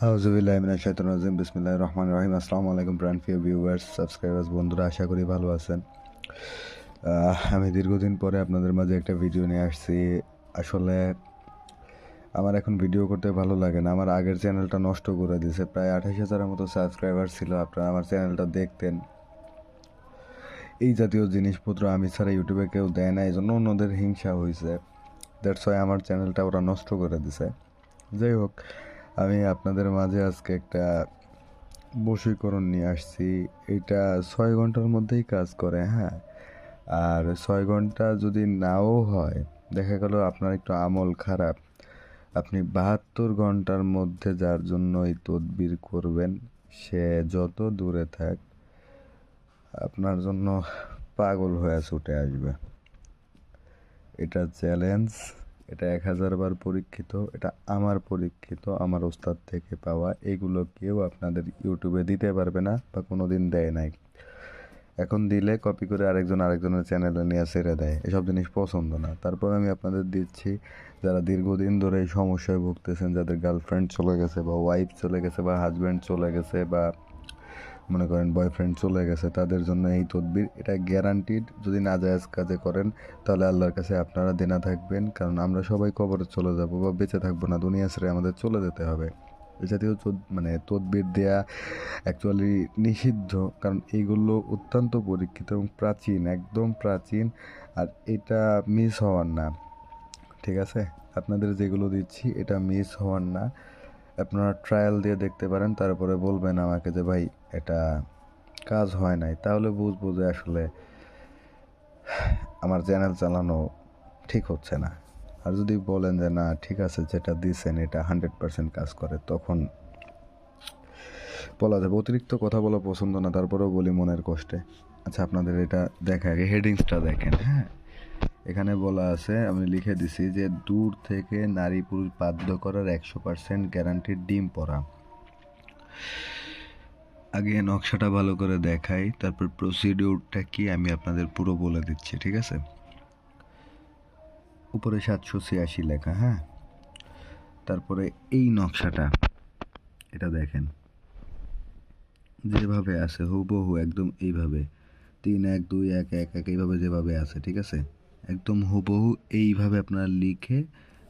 আউযুবিল্লাহি মিনাশ শাইতানির রাজিম বিসমিল্লাহির রহমানির রহিম। আসসালামু আলাইকুম প্রিয় ভিউয়ার্স, সাবস্ক্রাইবার্স, বন্ধুরা, আশা করি ভালো আছেন। আমি দীর্ঘদিন পরে আপনাদের মাঝে একটা ভিডিও নিয়ে আসছি। আসলে আমার এখন ভিডিও করতে ভালো লাগে না। আমার আগের চ্যানেলটা নষ্ট করে দিয়েছে। প্রায় 28,000-এর মতো সাবস্ক্রাইবার ছিল। আপনারা আমার চ্যানেলটা দেখতেন। এই জাতীয় জিনিসপত্র আমি ছাড়া ইউটিউবে কেউ দেয় না, এই জন্য অন্যদের হিংসা হয়েছে। দ্যাটস ওয়াই আমার চ্যানেলটা ওরা নষ্ট করে দিছে। যাই হোক, আমি আপনাদের মাঝে আজকে একটা বশীকরণ নিয়ে আসছি। এটা 6 ঘন্টার মধ্যেই কাজ করে, হ্যাঁ। আর 6 ঘন্টা যদি নাও হয়, দেখা গেল আপনার একটু আমল খারাপ, আপনি 72 ঘন্টার মধ্যে যার জন্য এই তদবির করবেন, সে যত দূরে থাক, আপনার জন্য পাগল হয়ে ছুটে আসবে। এটা চ্যালেঞ্জ, এটা 1000 বার পরীক্ষিত, এটা আমার পরীক্ষিত, আমার ওস্তাদ থেকে পাওয়া। এগুলো কেউ আপনাদের ইউটিউবে দিতে পারবে না বা কোনো দিন দেয় নাই। এখন দিলে কপি করে আরেকজনের চ্যানেলে নিয়ে ছেড়ে দেয়। এসব জিনিস পছন্দ না। তারপর আমি আপনাদের দিচ্ছি, যারা দীর্ঘদিন ধরে এই সমস্যায় ভুগতেছেন, যাদের গার্লফ্রেন্ড চলে গেছে বা ওয়াইফ চলে গেছে বা হাজব্যান্ড চলে গেছে বা মনে করেন বয়ফ্রেন্ড চলে গেছে, তাদের জন্য এই তদবির। এটা গ্যারান্টিড। যদি নাজায়েজ কাজে করেন তাহলে আল্লাহর কাছে আপনারা দেনা থাকবেন, কারণ আমরা সবাই কবরে চলে যাব বা বেঁচে থাকবো না, দুনিয়া ছেড়ে আমাদের চলে যেতে হবে। এই জাতীয় তদবির দেয়া অ্যাকচুয়ালি নিষিদ্ধ, কারণ এইগুলো অত্যন্ত পরীক্ষিত এবং প্রাচীন, একদম প্রাচীন। আর এটা মিস হওয়ার না, ঠিক আছে? আপনাদের যেগুলো দিচ্ছি এটা মিস হওয়ার না। আপনারা ট্রায়াল দিয়ে দেখতে পারেন, তারপরে বলবেন আমাকে যে ভাই এটা কাজ হয় নাই, তাহলে বুঝবো যে আসলে আমার চ্যানেল চালানো ঠিক হচ্ছে না। আর যদি বলেন যে না ঠিক আছে, যেটা দিছেন এটা 100% কাজ করে, তখন বলা যাবে। অতিরিক্ত কথা বলা পছন্দ না, তারপরেও বলি মনের কষ্টে। আচ্ছা, আপনাদের এটা দেখা আগে হেডিংসটা দেখেন, হ্যাঁ। এখানে বলা আছে, আমি লিখে দিছি যে দূর থেকে নারী পুরুষ বাধ্য করার 100% গ্যারান্টির ডিম পড়া। আগে নকশাটা ভালো করে দেখাই, তারপর প্রসিডিউরটা কি আমি আপনাদের পুরো বলে দিচ্ছি, ঠিক আছে? উপরে 786 লেখা, হ্যাঁ। তারপরে এই নকশাটা, এটা দেখেন যেভাবে আছে হুবহু একদম এইভাবে 3 1 2 1 1 1 এইভাবে যেভাবে আছে, ঠিক আছে? একদম হুবহু এইভাবে আপনারা লিখে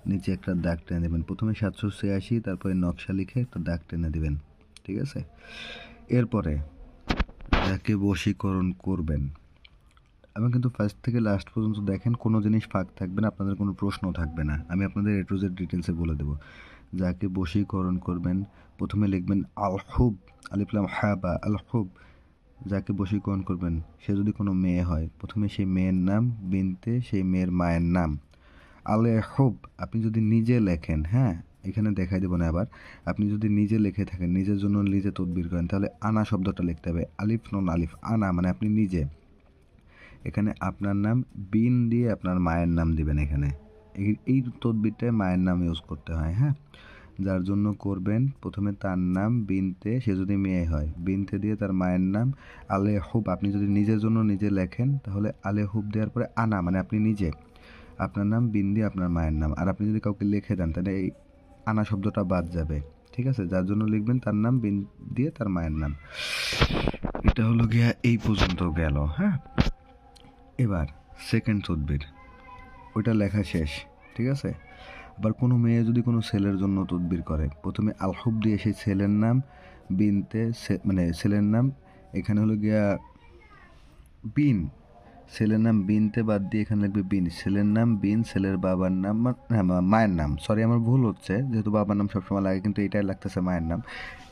নিচে একটা দাগ টেনে দেবেন। প্রথমে 786, তারপরে নকশা লিখে একটা দাগ টেনে দেবেন, ঠিক আছে? এরপরে যাকে বশীকরণ করবেন, আমি কিন্তু ফার্স্ট থেকে লাস্ট পর্যন্ত দেখেন, কোনো জিনিস ফাঁক থাকবে না, আপনাদের কোনো প্রশ্ন থাকবে না। আমি আপনাদের এ টু জেড ডিটেলসে বলে দেবো। যাকে বশীকরণ করবেন, প্রথমে লিখবেন আল হুব, আলিফ লাম হা বা আল হুব। যাকে বশীকরণ করবেন, সে যদি কোনো মেয়ে হয়, প্রথমে সেই মেয়ের নাম, বিনতে সেই মেয়ের মায়ের নাম, আলে হুব। আপনি যদি নিজে লেখেন, হ্যাঁ, এখানে দেখাই দেবো না আবার। আপনি যদি নিজে লিখে থাকেন, নিজের জন্য নিজে তদবির করেন, তাহলে আনা শব্দটা লিখতে হবে, আলিফ নুন আলিফ, আনা মানে আপনি নিজে। এখানে আপনার নাম, বিন দিয়ে আপনার মায়ের নাম দিবেন। এখানে এই তদবিরটায় মায়ের নাম ইউজ করতে হয়, হ্যাঁ। যার জন্য করবেন, প্রথমে তার নাম বিনতে, সে যদি মেয়ে হয় বিনতে দিয়ে তার মায়ের নাম, আলে হুব। আপনি যদি নিজের জন্য নিজে লেখেন তাহলে আলে হুব দেওয়ার পরে আনা মানে আপনি নিজে, আপনার নাম বিন দিয়ে আপনার মায়ের নাম। আর আপনি যদি কাউকে লিখে দেন তাহলে এই আনা শব্দটা বাদ যাবে, ঠিক আছে? যার জন্য লিখবেন তার নাম বিন দিয়ে তার মায়ের নাম। এটা হলো গিয়া এই পর্যন্ত গেল, হ্যাঁ। এবার সেকেন্ড তদবির, ওইটা লেখা শেষ, ঠিক আছে? আবার কোনো মেয়ে যদি কোনো ছেলের জন্য তদবির করে, প্রথমে আলহুব দিয়ে সেই ছেলের নাম, বিনতে মানে ছেলের নাম, এখানে হলো গিয়া বিন, ছেলের নাম বিনতে বাদ দিয়ে এখানে লিখবে বিন, ছেলের নাম বিন, ছেলের বাবার নাম, হ্যাঁ মায়ের নাম, সরি আমার ভুল হচ্ছে, যেহেতু বাবার নাম সবসময় লাগে, কিন্তু এটাই লাগতেছে মায়ের নাম।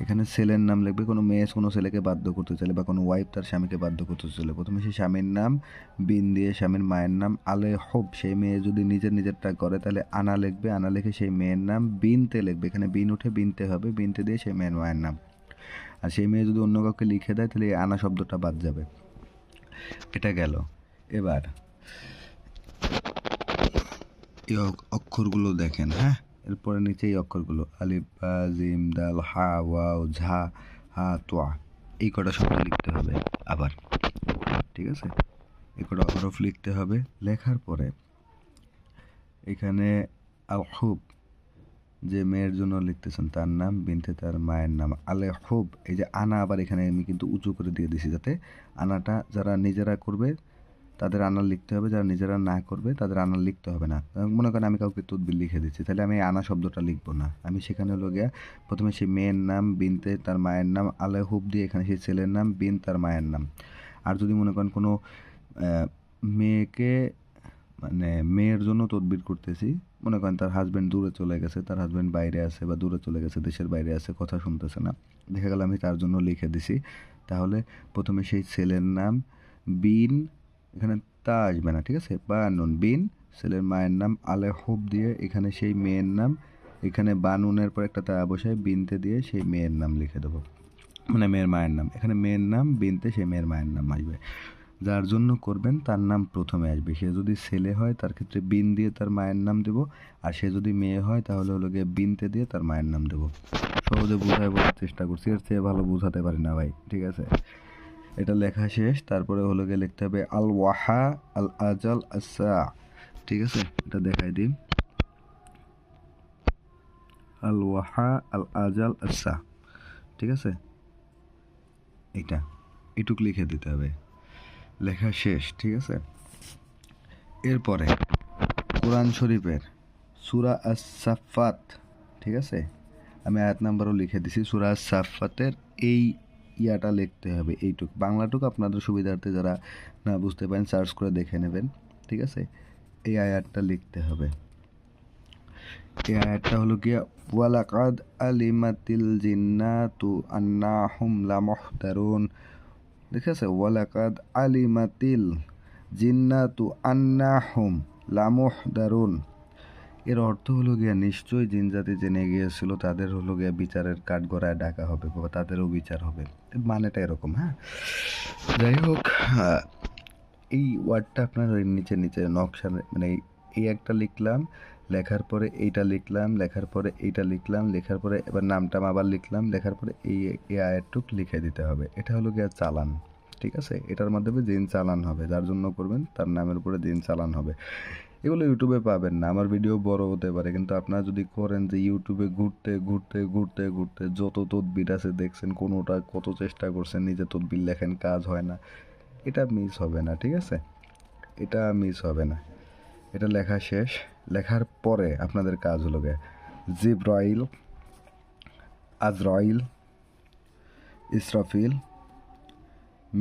এখানে ছেলের নাম লিখবে। কোনো মেয়ে কোনো ছেলেকে বাধ্য করতে চাইলে বা কোনো ওয়াইফ তার স্বামীকে বাধ্য করতে চাইলে, প্রথমে সেই স্বামীর নাম, বিন দিয়ে স্বামীর মায়ের নাম, আলে হোপ। সেই মেয়ে যদি নিজেরটা করে তাহলে আনা লিখবে, আনা লিখে সেই মেয়ের নাম, বিনতে লিখবে, এখানে বিন উঠে বিনতে হবে, বিনতে দিয়ে সেই মেয়ের মায়ের নাম। আর সেই মেয়ে যদি অন্য কাউকে লিখে দেয় তাহলে এই আনা শব্দটা বাদ যাবে। এটা গেল। এবার এই অক্ষরগুলো দেখেন, হ্যাঁ। এরপরে নিচে এই অক্ষরগুলো আলিফ বা জিম দাল হা ওয়াও ঝা হা তোয়া, এই কটা শব্দ লিখতে হবে আবার, ঠিক আছে? এই কটা হরফ লিখতে হবে। লেখার পরে এখানে আল হুব, যে মেয়ের জন্য লিখতেছেন তার নাম, বিনতে তার মায়ের নাম, আলে খুব, এই যে আনা আবার এখানে আমি কিন্তু উঁচু করে দিয়ে দিছি, যাতে আনাটা যারা নিজেরা করবে তাদের আনা লিখতে হবে, যারা নিজেরা না করবে তাদের আনা লিখতে হবে না। মনে করেন আমি কাউকে তদবির লিখে দিচ্ছি, তাহলে আমি আনা শব্দটা লিখবো না, আমি সেখানে হলো গিয়া প্রথমে সেই মেয়ের নাম, বিনতে তার মায়ের নাম, আলে হুব দিয়ে এখানে সেই ছেলের নাম, বিন তার মায়ের নাম। আর যদি মনে করেন কোনো মেয়েকে মানে মেয়ের জন্য তদবির করতেছি, মনে করেন তার হাজব্যান্ড দূরে চলে গেছে, তার হাজব্যান্ড বাইরে আছে বা দূরে চলে গেছে, দেশের বাইরে আছে, কথা শুনতেছে না, দেখা গেল আমি তার জন্য লিখে দিছি, তাহলে প্রথমে সেই ছেলের নাম বিন, এখানে তা আসবে না, ঠিক আছে, বানুন বিন, ছেলের মায়ের নাম আলে হুব দিয়ে এখানে সেই মেয়ের নাম, এখানে বানুনের পর একটা তা বসায় বিনতে দিয়ে সেই মেয়ের নাম লিখে দেবো, মানে মেয়ের মায়ের নাম, এখানে মেয়ের নাম বিনতে সেই মেয়ের মায়ের নাম আসবে। যার জন্য করবেন তার নাম প্রথমে আসবে, সে যদি ছেলে হয় তার ক্ষেত্রে বিন দিয়ে তার মায়ের নাম দেব, আর সে যদি মেয়ে হয় তাহলে হলো গিয়ে বিনতে দিয়ে তার মায়ের নাম দেব। সহজে বোঝায় বলার চেষ্টা করছি, এর চেয়ে ভালো বোঝাতে পারি না ভাই, ঠিক আছে। এটা লেখা শেষ, তারপরে হলো গিয়ে লিখতে হবে আল ওয়াহা আল আজাল আসা, ঠিক আছে, এটা দেখাই দিই, আল ওয়াহা আল আজাল আসা, ঠিক আছে, এটা এটুক লিখে দিতে হবে, লেখা শেষ, ঠিক আছে। এরপরে কোরআন শরীফের সূরা আস-সাফফাত, ঠিক আছে, আমি আয়াত নাম্বারও লিখে দিছি, সূরা আস-সাফফাতের এই ইয়াটা লিখতে হবে, এইটুক বাংলাটুক আপনাদের সুবিধার্থে যারা না বুঝতে পারেন সার্চ করে দেখে নেবেন, ঠিক আছে। এই আয়াতটা লিখতে হবে, এই আয়াতটা হলো গিয়া ওয়ালাকাদ আলিমাতিল জিন্নাতু আন্নাহুম লামুহতারুন, ঠিক আছে, ওয়ালাকাদ আলিমাতিল জিন্নাতু আন্নাহুম লামুহদারুন, এর অর্থ হলো গিয়া নিশ্চয়ই জিনজাতি জেনে গিয়েছিল তাদের হলো গিয়া বিচারের কাঠগড়ায় ডাকা হবে বা তাদেরও বিচার হবে, মানেটা এরকম, হ্যাঁ। যাই হোক, এই ওয়ার্ডটা আপনার ওই নিচে নিচে নকশা, মানে এই একটা লিখলাম, লেখার পরে এইটা লিখলাম, লেখার পরে এইটা লিখলাম, লেখার পরে এবার নামটা আবার লিখলাম, লেখার পরে এই আয়াতটুক লিখে দিতে হবে, এটা হলো গিয়া চালান, ঠিক আছে। এটার মাধ্যমে দিন চালান হবে, যার জন্য করবেন তার নামের উপরে দিন চালান হবে। এগুলো ইউটিউবে পাবেন না, আমার ভিডিও বড় হতে পারে, কিন্তু আপনারা যদি করেন যে ইউটিউবে ঘুরতে ঘুরতে ঘুরতে ঘুরতে যত তদবির আছে দেখছেন, কোনোটা কত চেষ্টা করছেন, নিজে তদবির লেখেন, কাজ হয় না, এটা মিস হবে না, ঠিক আছে, এটা মিস হবে না। এটা লেখা শেষ, লেখার পরে আপনাদের কাজ হলো গিয়ে জিব্রাইল, আজরাইল, ইসরাফিল,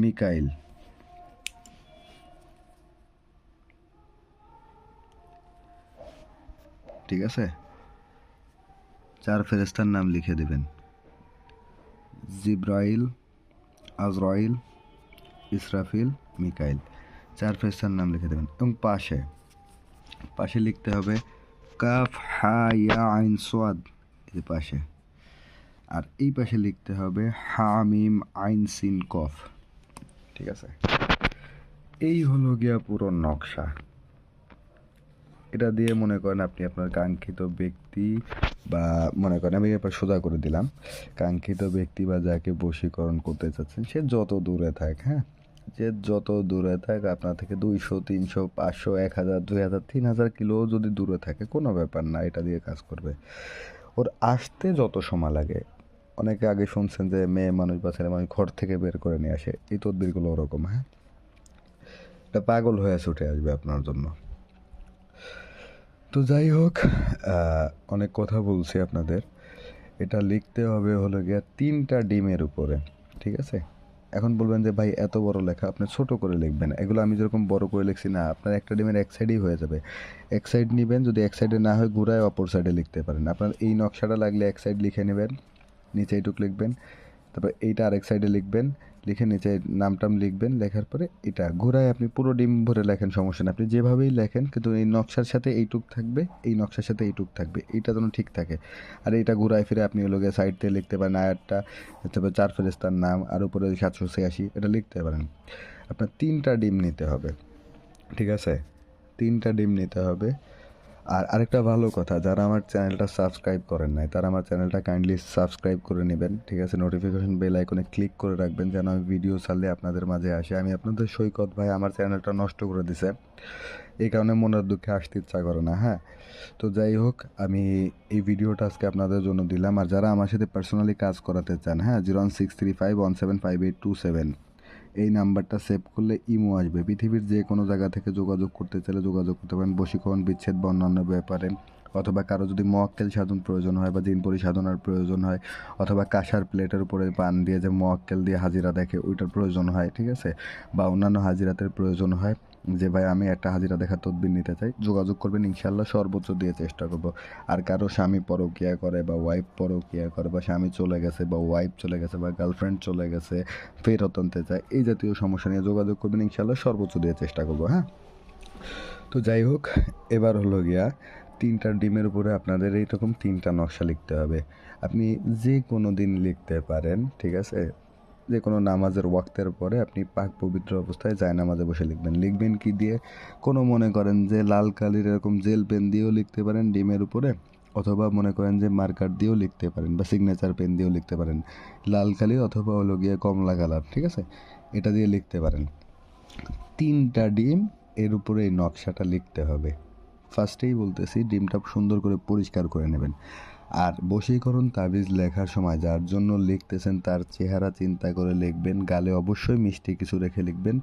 মিকাইল, ঠিক আছে, 4 ফেরেশতার নাম লিখে দেবেন, জিব্রাইল, আজরাইল, ইসরাফিল, মিকাইল, 4 ফেরেশতার নাম লিখে দেবেন, এবং পাশে পাশে লিখতে হবে কাফ হা ইয়া আইন সোয়াদ, এই পাশে, আর এই পাশে লিখতে হবে হামিম আইন সিন কফ, ঠিক আছে। এই হলো গিয়া পুরো নকশা। এটা দিয়ে মনে করেন আপনি আপনার কাঙ্ক্ষিত ব্যক্তি বা মনে করেন আমি এবার সোজা করে দিলাম, কাঙ্ক্ষিত ব্যক্তি বা যাকে বশীকরণ করতে চাচ্ছেন সে যত দূরে থাক, হ্যাঁ, যে যত দূরে থাক, আপনার থেকে 200, 300, 500, 1000, 2000, 3000 কিলো যদি দূরে থাকে কোনো ব্যাপার না, এটা দিয়ে কাজ করবে। ওর আসতে যত সময় লাগে, অনেকে আগে শুনছেন যে মেয়ে মানুষ বা ছেলে মানুষ ঘর থেকে বের করে নিয়ে আসে, এই তদবিরগুলো ওরকম, হ্যাঁ, এটা পাগল হয়ে ছুটে আসবে আপনার জন্য। তো যাই হোক, অনেক কথা বলছি আপনাদের, এটা লিখতে হবে হলো গিয়া 3টা ডিমের উপরে, ঠিক আছে। এখন বলবেন যে ভাই এত বড় লেখা, আপনি ছোট করে লিখবেন, এগুলো আমি যেরকম বড় করে লিখছি না, আপনার একটা ডিমের এক সাইডেই হয়ে যাবে, এক সাইড নেবেন, যদি এক সাইডে না হয় ঘুরায় অপর সাইডে লিখতে পারেন, আপনার এই নকশাটা লাগলে এক সাইড লিখে নেবেন, নিচে এইটুক লিখবেন, তারপর এইটা আরেক সাইডে লিখবেন, লিখে নিচে নামটাম লিখবেন, লেখার পরে এটা ঘুরায় আপনি পুরো ডিম ভরে লেখেন, সমস্যা না, আপনি যেভাবেই লেখেন, কিন্তু এই নকশার সাথে এইটুক থাকবে, এই নকশার সাথে এইটুক থাকবে, এইটা যেন ঠিক থাকে। আর এইটা ঘুরায় ফিরে আপনি ওগুলোকে সাইড থেকে লিখতে পারেন, আয়াতটা, তারপর 4 ফেরেশতার নাম, আর উপরে 786 এটা লিখতে পারেন। আপনার 3টা ডিম নিতে হবে, ঠিক আছে, 3টা ডিম নিতে হবে, আর আরেকটা ভালো কথা, যারা আমার চ্যানেলটা সাবস্ক্রাইব করেন নাই তারা আমার চ্যানেলটা কাইন্ডলি সাবস্ক্রাইব করে নেবেন, ঠিক আছে? নোটিফিকেশন বেল আইকনে ক্লিক করে রাখবেন যেন আমি ভিডিও ছাড়লে আপনাদের মাঝে আসে। আমি আপনাদের সৈকত ভাই আমার চ্যানেলটা নষ্ট করে দিছে, এই কারণে মনের দুঃখে আসতে ইচ্ছা করে না। হ্যাঁ, তো যাই হোক, আমি এই ভিডিওটা আজকে আপনাদের জন্য দিলাম। আর যারা আমার সাথে পার্সোনালি কাজ করাতে চান, হ্যাঁ, 01635175827 এই নাম্বারটা সেভ করলে ইমো আসবে। পৃথিবীর যে কোনো জায়গা থেকে যোগাযোগ করতে চাইলে যোগাযোগ করতে পারেন, বশীকরণ, বিচ্ছেদ বা অন্যান্য ব্যাপারে। অথবা কারো যদি মোয়াক্কেল সাধন প্রয়োজন হয় বা জিন পরিসাধনার প্রয়োজন হয়, অথবা কাঁসার প্লেটের উপরে পান দিয়ে যে মোয়াক্কেল দিয়ে হাজিরা দেখে ওইটার প্রয়োজন হয়, ঠিক আছে? বা অন্যান্য হাজিরাতের প্রয়োজন হয়, যে ভাই আমি একটা হাজিরা দেখার তদবির নিতে চাই, যোগাযোগ করবেন, ইনশাল্লাহ সর্বোচ্চ দিয়ে চেষ্টা করব। আর কারো স্বামী পরকিয়া করে বা ওয়াইফ পরকিয়া করে বা স্বামী চলে গেছে বা ওয়াইফ চলে গেছে বা গার্লফ্রেন্ড চলে গেছে, ফেরত আনতে চায়, এই জাতীয় সমস্যা নিয়ে যোগাযোগ করবেন, ইনশাল্লাহ সর্বোচ্চ দিয়ে চেষ্টা করবো। হ্যাঁ, তো যাই হোক, এবার হলো গিয়া 3টা ডিমের উপরে আপনাদের এইরকম 3টা নকশা লিখতে হবে। আপনি যে কোনো দিন লিখতে পারেন, ঠিক আছে? যে কোনো নামাজের ওয়াক্তের পরে আপনি পাক পবিত্র অবস্থায় নামাজে বসে লিখবেন। লিখবেন কি দিয়ে? কোনো মনে করেন যে লাল কালির এরকম জেল পেন দিয়েও লিখতে পারেন ডিমের উপরে, অথবা মনে করেন যে মার্কার দিয়েও লিখতে পারেন বা সিগনেচার পেন দিয়েও লিখতে পারেন। লাল কালি অথবা হলো গিয়ে কমলা কালার, ঠিক আছে? এটা দিয়ে লিখতে পারেন। 3টা ডিম, এর উপরে এই নকশাটা লিখতে হবে। ফার্স্টেই বলতেছি, ডিমটা সুন্দর করে পরিষ্কার করে নেবেন। আর বশীকরণ তাবিজ লেখার সময় যার জন্য লিখতেছেন তার চেহারা চিন্তা করে লিখবেন। গালে অবশ্যই মিষ্টি কিছু রেখে লিখবেন।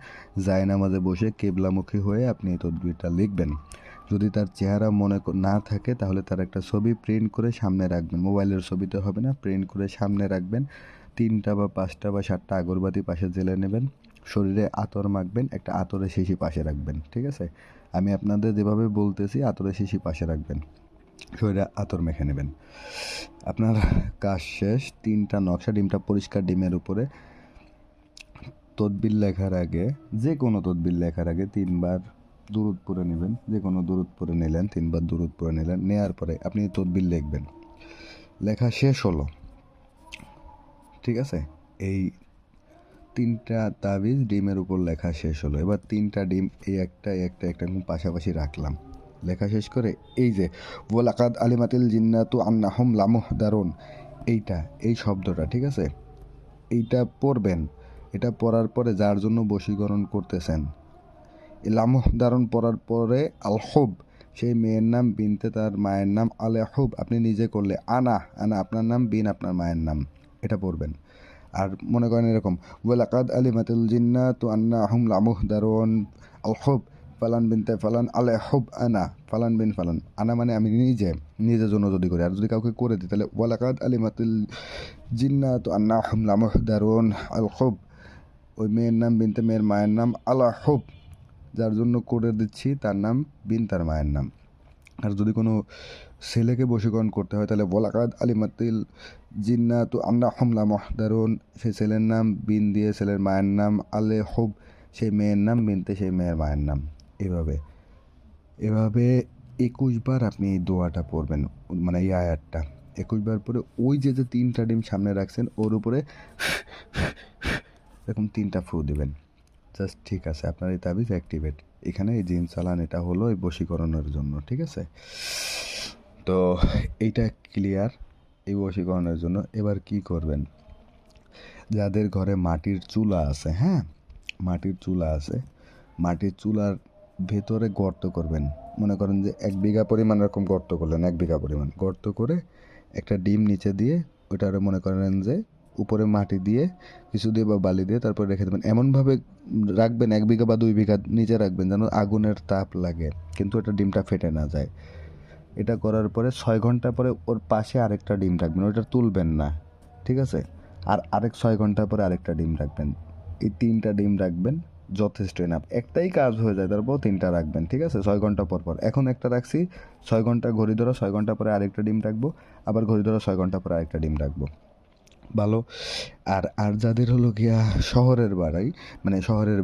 জায়নামাজে বসে কেবলামুখী হয়ে আপনি এই তদবিরটা লিখবেন। যদি তার চেহারা না থাকে তাহলে তার একটা ছবি প্রিন্ট করে সামনে রাখবেন। মোবাইলের ছবিতে হবে না, প্রিন্ট করে সামনে রাখবেন। 3টা বা 5টা বা 7টা আগরবাতি পাশে জ্বেলে নেবেন। শরীরে আতর মাখবেন, একটা আতরের শিশি পাশে রাখবেন, ঠিক আছে? আমি আপনাদের যেভাবে বলতেছি আতরের শিশি পাশে রাখবেন, শরীরে আতর মেখে নেবেন। আপনার কাজ শেষ। 3টা নকশা, ডিমটা পরিষ্কার ডিমের উপরে তদবির লেখার আগে, যে কোনো তদবির লেখার আগে 3বার দুরুদ পড়ে নেবেন। যে কোনো দুরুদ পড়ে নিলেন, 3বার দুরুদ পড়ে নিলেন। নেওয়ার পরে আপনি তদবির লিখবেন। লেখা শেষ হলো, ঠিক আছে? এই 3টা তাবিজ ডিমের উপর লেখা শেষ হলো। এবার 3টা ডিম এই একটা একদম পাশাপাশি রাখলাম। লেখা শেষ করে এই যে ওয়ালাকাদ আলিমাতিল জিন্নাতু আন্নাহুম লামুহদারুন, এই শব্দটা, ঠিক আছে? এইটা পড়বেন। এটা পড়ার পরে যার জন্য বশীকরণ করতেছেন, লামুহদারুন পড়ার পরে আলহুব, সেই মেয়ের নাম, বিনতে তার মায়ের নাম, আলেহুব আপনি নিজে করলে, আনা আনা আপনার নাম, বিন আপনার মায়ের নাম, এটা পড়বেন। আর মনে করেন এরকম, ওয়ালাকাদ আলিমাতুল জিন্নাতু আন্নাহুম লামুহদারুন আলহুব ফালান বিনতে ফালান আলেহুব আনা ফালান বিন ফালান। আনা মানে আমি নিজের জন্য যদি করি, আর যদি কাউকে করে দিই তাহলে ওয়ালাকাদ আলিমাতুল জিন্নাতু আন্নাহুম লামুহদারুন আলহুব, ওই মেয়ের নাম, বিনতে মেয়ের মায়ের নাম, আলাহুব যার জন্য করে দিচ্ছি তার নাম, বিন তার মায়ের নাম। আর যদি কোনো ছেলেকে বশীকরণ করতে হয় তাহলে ওয়ালাকাদ আলিমাতিল জিন্নাতু আন্নাহুম লামুহদারুন, সেই ছেলের নাম, বিন দিয়ে ছেলের মায়ের নাম, আলেহুব সেই মেয়ের নাম, বিনতে সেই মেয়ের মায়ের নাম। এভাবে এভাবে 21বার আপনি এই দোয়াটা পড়বেন, মানে এই আয়াতটা 21বার পরে ওই যে 3টা ডিম সামনে রাখছেন ওর উপরে এরকম 3টা ফু দিবেন। জাস্ট, ঠিক আছে, আপনার এই তাবিজ অ্যাক্টিভেট। এখানে এই জিন চালান, এটা হলো এই বশীকরণের জন্য, ঠিক আছে? তো এইটা ক্লিয়ার এই বশীকরণের জন্য। এবার কি করবেন, যাদের ঘরে মাটির চুলা আছে, হ্যাঁ, মাটির চুলা আছে, মাটির চুলার ভেতরে গর্ত করবেন। মনে করেন যে 1 বিঘা পরিমাণ এরকম গর্ত করলেন, 1 বিঘা পরিমাণ গর্ত করে একটা ডিম নিচে দিয়ে ওইটারে মনে করেন যে উপরে মাটি দিয়ে কিছু দিয়ে বা বালি দিয়ে তারপর রেখে দেবেন। এমনভাবে রাখবেন 1 বিঘা বা 2 বিঘা নিচে রাখবেন যেন আগুনের তাপ লাগে, কিন্তু এটা ডিমটা ফেটে না যায়। এটা করার পরে 6 ঘন্টা পরে ওর পাশে আরেকটা ডিম রাখবেন, ওইটা তুলবেন না, ঠিক আছে? আর আরেক 6 ঘন্টা পরে আরেকটা ডিম রাখবেন। এই 3টা ডিম রাখবেন, যথেষ্ট এনাফ। একটাই কাজ হয়ে যায়, তারপর 3টা রাখবেন, ঠিক আছে? 6 ঘন্টা পর পর। এখন একটা রাখছি, 6 ঘন্টা ঘড়ি ধরো, 6 ঘন্টা পরে আরেকটা ডিম রাখবো, আবার ঘড়ি ধরো 6 ঘন্টা পরে আরেকটা ডিম রাখবো। ভালো। আর আর যাদের হলো গিয়া শহরের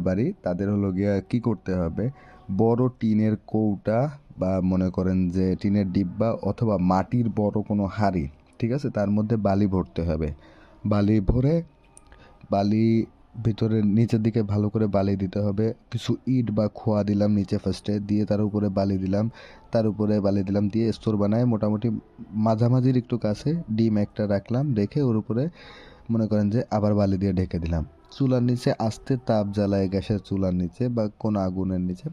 বাড়ি তাদের হলো গিয়া কি করতে হবে, বড় টিনের কৌটা বা মনে করেন যে টিনের ডিব্বা অথবা মাটির বড় কোনো হাঁড়ি, ঠিক আছে, তার মধ্যে বালি ভরতে হবে। বালি ভরে বালি ভিতরে নিচের দিকে ভালো করে বালি দিতে হবে। কিছু ইট বা খোয়া দিলাম নিচে ফার্স্টে, দিয়ে তার উপরে বালি দিলাম, তার উপরে বালি দিলাম, দিয়ে স্তর বানায় মোটামুটি মাঝামাঝির একটু কাছে ডিম একটা রাখলাম, রেখে ওর উপরে মনে করেন যে আবার বালি দিয়ে ঢেকে দিলাম। চুলার নিচে আস্তে তাপ জ্বালায়, গ্যাসের চুলার নিচে বা কোনো আগুনের নিচে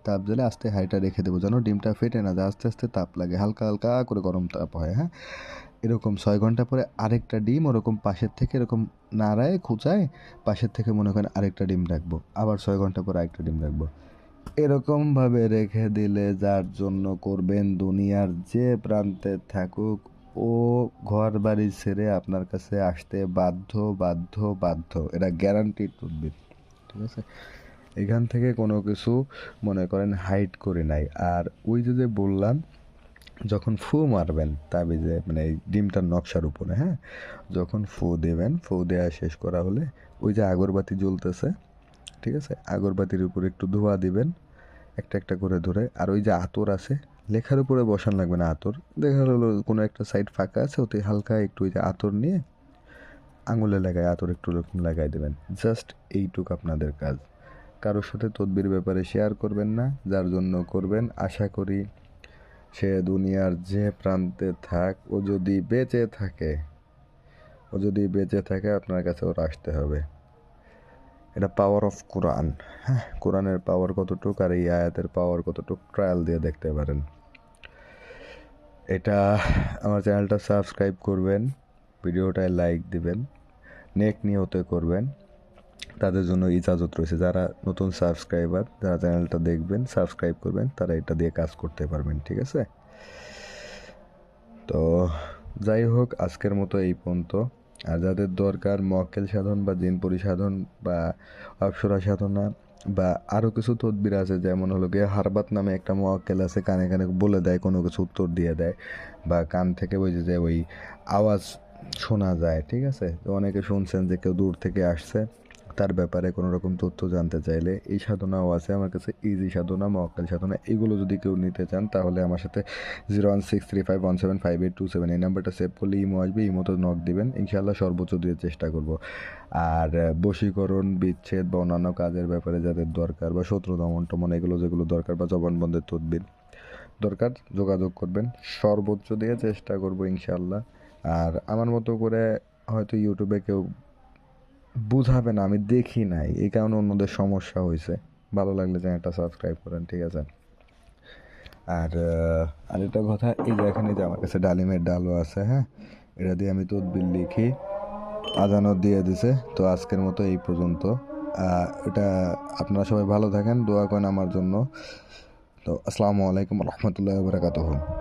তাপ জ্বালে আস্তে হাইটা রেখে দেবো, যেন ডিমটা ফেটে না যায়, আস্তে আস্তে তাপ লাগে, হালকা হালকা করে গরম তাপ হয়। হ্যাঁ, এরকম 6 ঘন্টা পরে আরেকটা ডিম ওরকম পাশের থেকে এরকম নাড়ায় খুঁচায় পাশের থেকে মনে করেন আরেকটা ডিম রাখবো, আবার 6 ঘন্টা পরে আরেকটা ডিম রাখবো। এরকমভাবে রেখে দিলে যার জন্য করবেন দুনিয়ার যে প্রান্তে থাকুক, ও ঘর বাড়ি ছেড়ে আপনার কাছে আসতে বাধ্য বাধ্য বাধ্য। এটা গ্যারান্টিড তদবির, ঠিক আছে? এখান থেকে কোনো কিছু মনে করেন হাইড করে নাই। আর ওই যে বললাম, যখন ফু মারবেন তাবিজে মানে এই ডিমটার নকশার উপরে, হ্যাঁ, যখন ফু দেবেন, ফু দেওয়া শেষ করা হলে ওই যে আগরবাতি জ্বলতেছে, ঠিক আছে, আগরবাতির উপরে একটু ধোঁয়া দিবেন একটা একটা করে ধরে। আর ওই যে আতর আছে, লেখার উপরে বসান লাগবে না আতর, দেখা হলো কোনো একটা সাইড ফাঁকা আছে, ওতে হালকা একটু ওই যে আতর নিয়ে আঙুলে লাগায় আতর একটু এরকম লাগাই দেবেন। জাস্ট এইটুক আপনাদের কাজ। কারোর সাথে তদবির ব্যাপারে শেয়ার করবেন না, যার জন্য করবেন আশা করি সে দুনিয়ার যে প্রান্তে থাক, ও যদি বেঁচে থাকে, আপনার কাছে ওর আসতে হবে। এটা পাওয়ার অফ কোরআন। হ্যাঁ, কোরআনের পাওয়ার কতটুক আর এই আয়াতের পাওয়ার কতটুক ট্রায়াল দিয়ে দেখতে পারেন। এটা আমার চ্যানেলটা সাবস্ক্রাইব করবেন, ভিডিওটায় লাইক দিবেন, নেক নিয়তে করবেন, তাদের জন্য ইজাজত রয়েছে। যারা নতুন সাবস্ক্রাইবার, যারা চ্যানেলটা দেখবেন সাবস্ক্রাইব করবেন, তারা এটা দিয়ে কাজ করতে পারবেন, ঠিক আছে? তো যাই হোক, আজকের মতো এই পর্যন্ত। আর যাদের দরকার মক্কেল সাধন বা জিন পরিসাধন বা অপ্সরা সাধনা বা আরও কিছু তদবির আছে, যেমন হলো গিয়ে হারবাত নামে একটা মোয়াক্কেল আছে, কানে কানে বলে দেয়, কোনো কিছু উত্তর দিয়ে দেয়, বা কান থেকে ওই যে ওই আওয়াজ শোনা যায়, ঠিক আছে? তো অনেকে শুনছেন যে কেউ দূর থেকে আসছে, তার ব্যাপারে কোনো রকম তথ্য জানতে চাইলে এই সাধনাও আছে আমার কাছে, ইজি সাধনা, মোয়াক্কেল সাধনা, এগুলো যদি কেউ নিতে চান তাহলে আমার সাথে 01635175827 এই নাম্বারটা সেভ করলে ইমো আসবে, ইমোতে নক দিবেন, ইনশাআল্লাহ সর্বোচ্চ দিয়ে চেষ্টা করব। আর বশীকরণ, বিচ্ছেদ বা অন্যান্য কাজের ব্যাপারে যাদের দরকার, বা শত্রু দমন টমন এগুলো যেগুলো দরকার, বা জবানবন্দের তদবির দরকার, যোগাযোগ করবেন, সর্বোচ্চ দিয়ে চেষ্টা করব ইনশাআল্লাহ। আর আমার মতো করে হয়তো ইউটিউবে কেউ বুঝাবে না, আমি দেখি নাই, এই কারণে অন্যদের সমস্যা হয়েছে। ভালো লাগলে চ্যানেলটা সাবস্ক্রাইব করেন, ঠিক আছে? আর আরেকটা কথা, এই যে এখানে যে আমার কাছে ডালিমের ডালও আছে, হ্যাঁ, এটা দিয়ে আমি তদবির লিখি, আজানও দিয়ে দিছে। তো আজকের মতো এই পর্যন্ত। এটা আপনারা সবাই ভালো থাকেন, দোয়া করেন আমার জন্য। তো আসসালামু আলাইকুম রহমতুল্লাহি ওয়া বারাকাতুহু।